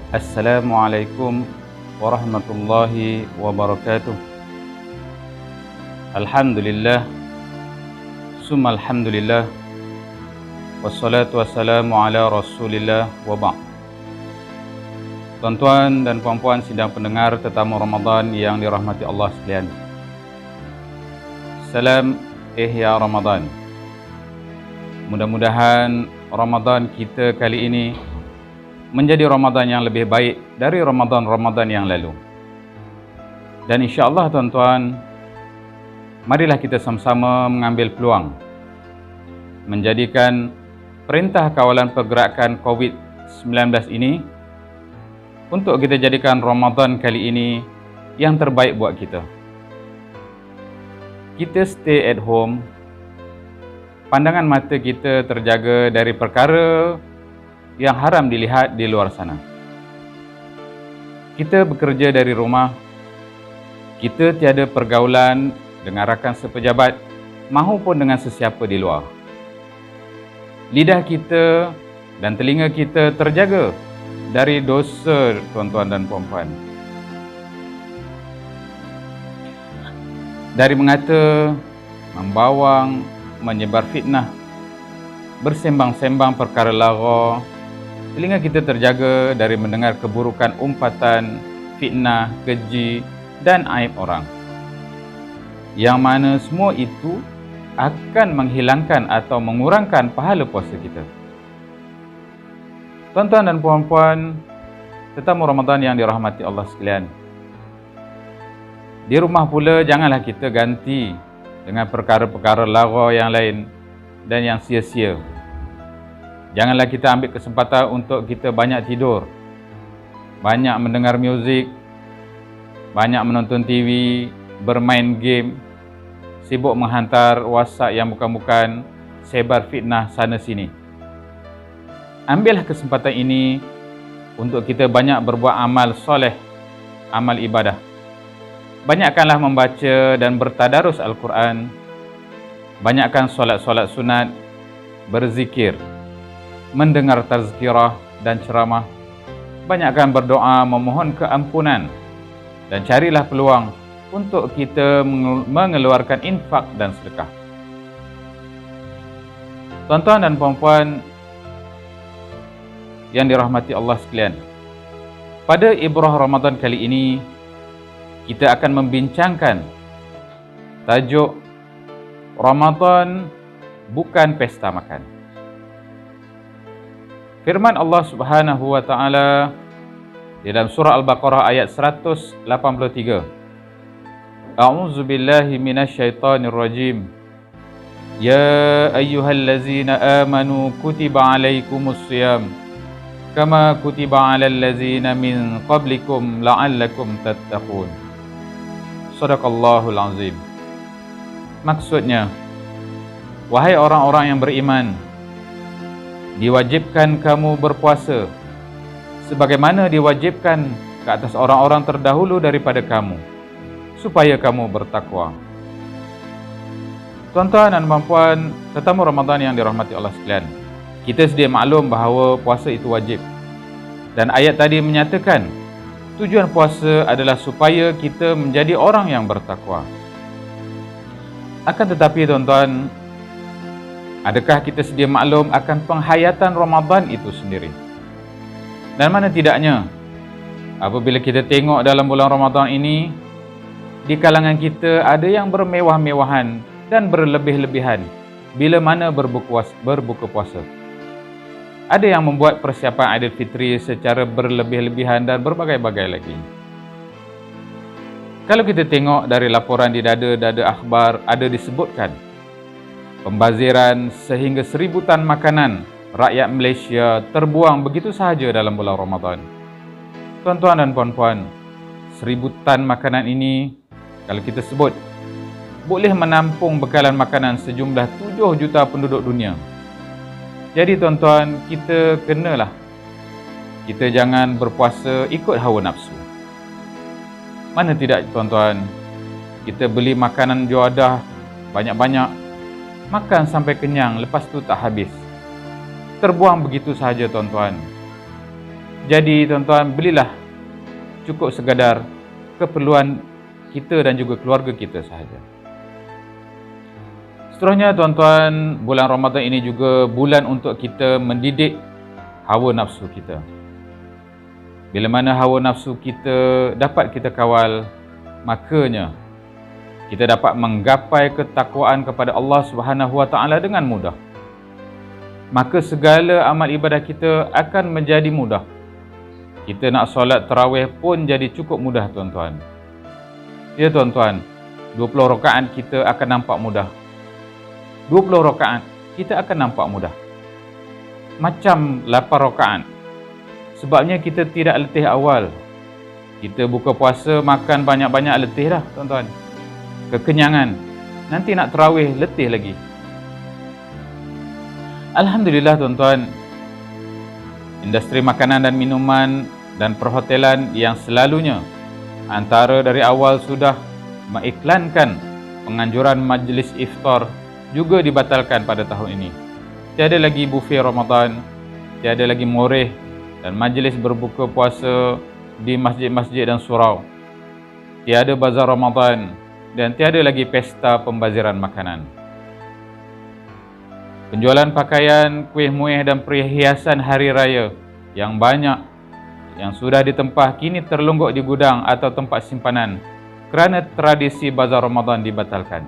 Assalamualaikum warahmatullahi wabarakatuh. Alhamdulillah, summa alhamdulillah, wassalatu wassalamu ala rasulillah wa ba'd. Tuan-tuan dan puan-puan sidang pendengar tetamu Ramadan yang dirahmati Allah sekalian. Salam Ihya Ramadan. Mudah-mudahan Ramadan kita kali ini menjadi Ramadan yang lebih baik dari Ramadan-Ramadan yang lalu. Dan insya-Allah tuan-tuan, marilah kita sama-sama mengambil peluang menjadikan Perintah Kawalan Pergerakan COVID-19 ini untuk kita jadikan Ramadan kali ini yang terbaik buat kita. Kita stay at home, pandangan mata kita terjaga dari perkara yang haram dilihat di luar sana. Kita bekerja dari rumah, kita tiada pergaulan dengan rakan sepejabat mahupun dengan sesiapa di luar. Lidah kita dan telinga kita terjaga dari dosa, tuan-tuan dan puan-puan. Dari mengata, membawang, menyebar fitnah, bersembang-sembang perkara lara. Telinga kita terjaga dari mendengar keburukan umpatan, fitnah, keji dan aib orang. Yang mana semua itu akan menghilangkan atau mengurangkan pahala puasa kita. Tuan-tuan dan puan-puan, tetamu Ramadan yang dirahmati Allah sekalian. Di rumah pula janganlah kita ganti dengan perkara-perkara lara yang lain dan yang sia-sia. Janganlah kita ambil kesempatan untuk kita banyak tidur, banyak mendengar muzik, banyak menonton TV, bermain game, sibuk menghantar WhatsApp yang bukan-bukan, sebar fitnah sana sini. Ambillah kesempatan ini untuk kita banyak berbuat amal soleh, amal ibadah. Banyakkanlah membaca dan bertadarus Al-Quran. Banyakkan solat-solat sunat, berzikir, mendengar tazkirah dan ceramah. Banyakkan berdoa memohon keampunan dan carilah peluang untuk kita mengeluarkan infak dan sedekah. Tuan-tuan dan puan-puan yang dirahmati Allah sekalian, pada Ibrah Ramadan kali ini kita akan membincangkan tajuk Ramadan bukan pesta makan. Firman Allah Subhanahu wa taala di dalam surah Al-Baqarah ayat 183. A'udzu billahi minasyaitonir rajim. Ya ayyuhallazina amanu kutiba alaikumus shiyam kama kutiba alal ladzina min qablikum la'allakum tattaqun. Shadaqallahul azim. Maksudnya, wahai orang-orang yang beriman, diwajibkan kamu berpuasa sebagaimana diwajibkan ke atas orang-orang terdahulu daripada kamu, supaya kamu bertakwa. Tuan-tuan dan puan-puan, tetamu Ramadan yang dirahmati Allah sekalian, kita sedia maklum bahawa puasa itu wajib. Dan ayat tadi menyatakan tujuan puasa adalah supaya kita menjadi orang yang bertakwa. Akan tetapi tuan-tuan, adakah kita sedia maklum akan penghayatan Ramadan itu sendiri? Dan mana tidaknya, apabila kita tengok dalam bulan Ramadan ini, di kalangan kita ada yang bermewah-mewahan dan berlebih-lebihan bila mana berbuka puasa. Ada yang membuat persiapan Aidilfitri secara berlebih-lebihan dan berbagai-bagai lagi. Kalau kita tengok dari laporan di dada-dada akhbar, ada disebutkan pembaziran sehingga 1000 tan makanan rakyat Malaysia terbuang begitu sahaja dalam bulan Ramadan. Tuan-tuan dan puan-puan, 1000 tan makanan ini, kalau kita sebut, boleh menampung bekalan makanan sejumlah 7 juta penduduk dunia. Jadi tuan-tuan, kita kenalah, kita jangan berpuasa ikut hawa nafsu. Mana tidak tuan-tuan, kita beli makanan juadah banyak-banyak, makan sampai kenyang, lepas tu tak habis. Terbuang begitu sahaja tuan-tuan. Jadi tuan-tuan, belilah cukup sekadar keperluan kita dan juga keluarga kita sahaja. Seterusnya tuan-tuan, bulan Ramadan ini juga bulan untuk kita mendidik hawa nafsu kita. Bila mana hawa nafsu kita dapat kita kawal, makanya kita dapat menggapai ketakwaan kepada Allah Subhanahu Wa Taala dengan mudah. Maka segala amal ibadah kita akan menjadi mudah. Kita nak solat tarawih pun jadi cukup mudah tuan-tuan. Ya tuan-tuan, 20 rakaat kita akan nampak mudah. 20 rakaat kita akan nampak mudah. Macam 8 rakaat. Sebabnya kita tidak letih awal. Kita buka puasa makan banyak-banyak letih dah tuan-tuan. Kekenyangan. Nanti nak tarawih letih lagi. Alhamdulillah tuan-tuan, industri makanan dan minuman dan perhotelan yang selalunya antara dari awal sudah mengiklankan penganjuran majlis iftar juga dibatalkan pada tahun ini. Tiada lagi buffet Ramadan, tiada lagi moreh dan majlis berbuka puasa di masjid-masjid dan surau. Tiada bazar Ramadan dan tiada lagi pesta pembaziran makanan. Penjualan pakaian, kuih muih dan perhiasan hari raya yang banyak yang sudah ditempah kini terlungguk di gudang atau tempat simpanan kerana tradisi bazar Ramadan dibatalkan.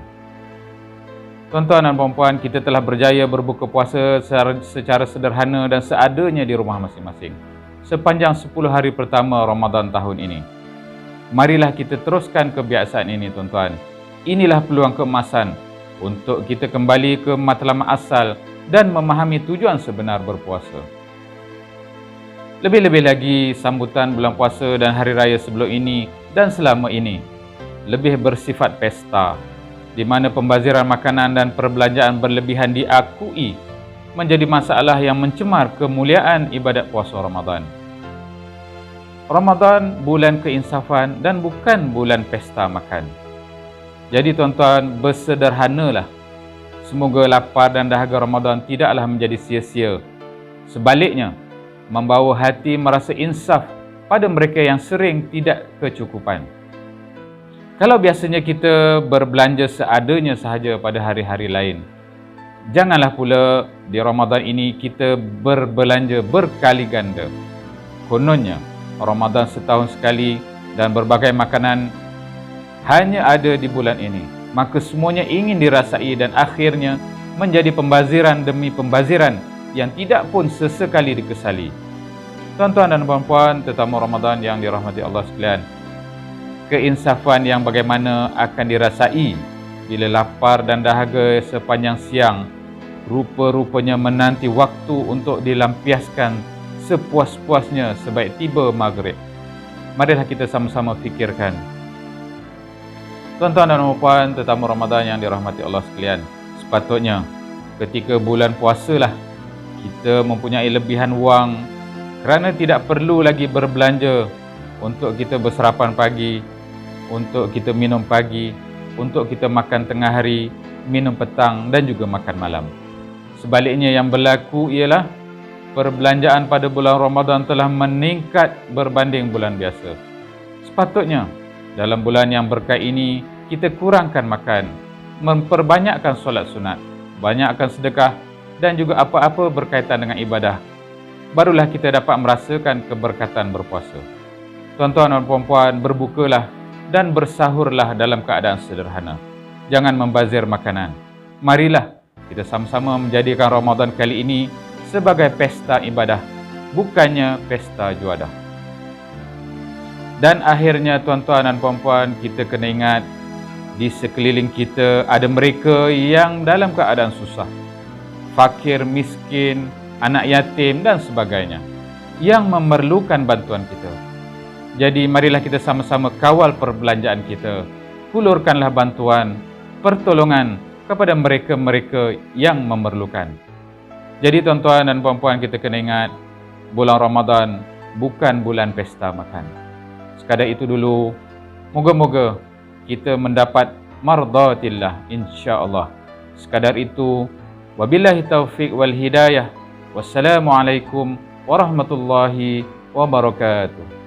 Tuan-tuan dan puan-puan, kita telah berjaya berbuka puasa secara sederhana dan seadanya di rumah masing-masing sepanjang 10 hari pertama Ramadan tahun ini. Marilah kita teruskan kebiasaan ini tuan-tuan. Inilah peluang keemasan untuk kita kembali ke matlamat asal dan memahami tujuan sebenar berpuasa. Lebih-lebih lagi sambutan bulan puasa dan hari raya sebelum ini dan selama ini lebih bersifat pesta, di mana pembaziran makanan dan perbelanjaan berlebihan diakui menjadi masalah yang mencemar kemuliaan ibadat puasa Ramadan. Ramadan bulan keinsafan dan bukan bulan pesta makan. Jadi tuan-tuan, bersederhanalah. Semoga lapar dan dahaga Ramadan tidaklah menjadi sia-sia. Sebaliknya, membawa hati merasa insaf pada mereka yang sering tidak kecukupan. Kalau biasanya kita berbelanja seadanya sahaja pada hari-hari lain, janganlah pula di Ramadan ini kita berbelanja berkali ganda. Kononnya, Ramadan setahun sekali dan berbagai makanan hanya ada di bulan ini. Maka semuanya ingin dirasai dan akhirnya menjadi pembaziran demi pembaziran yang tidak pun sesekali dikesali. Tuan-tuan dan puan-puan, tetamu Ramadan yang dirahmati Allah sekalian, keinsafan yang bagaimana akan dirasai bila lapar dan dahaga sepanjang siang rupa-rupanya menanti waktu untuk dilampiaskan sepuas-puasnya sebaik tiba maghrib. Marilah kita sama-sama fikirkan. Tuan-tuan dan puan, tetamu Ramadan yang dirahmati Allah sekalian, sepatutnya ketika bulan puasalah kita mempunyai lebihan wang kerana tidak perlu lagi berbelanja untuk kita bersarapan pagi, untuk kita minum pagi, untuk kita makan tengah hari, minum petang dan juga makan malam. Sebaliknya yang berlaku ialah perbelanjaan pada bulan Ramadan telah meningkat berbanding bulan biasa. Sepatutnya dalam bulan yang berkah ini kita kurangkan makan, memperbanyakkan solat sunat, banyakkan sedekah dan juga apa-apa berkaitan dengan ibadah. Barulah kita dapat merasakan keberkatan berpuasa. Tuan-tuan dan puan-puan, berbukalah dan bersahurlah dalam keadaan sederhana. Jangan membazir makanan. Marilah kita sama-sama menjadikan Ramadan kali ini sebagai pesta ibadah, bukannya pesta juadah. Dan akhirnya tuan-tuan dan puan-puan, kita kena ingat di sekeliling kita ada mereka yang dalam keadaan susah, fakir, miskin, anak yatim dan sebagainya yang memerlukan bantuan kita. Jadi marilah kita sama-sama kawal perbelanjaan kita. Hulurkanlah bantuan, pertolongan kepada mereka-mereka yang memerlukan. Jadi tuan-tuan dan puan-puan, kita kena ingat bulan Ramadan bukan bulan pesta makan. Sekadar itu dulu. Moga-moga kita mendapat mardatillah insya-Allah. Sekadar itu. Wabillahi taufiq wal hidayah. Wassalamualaikum warahmatullahi wabarakatuh.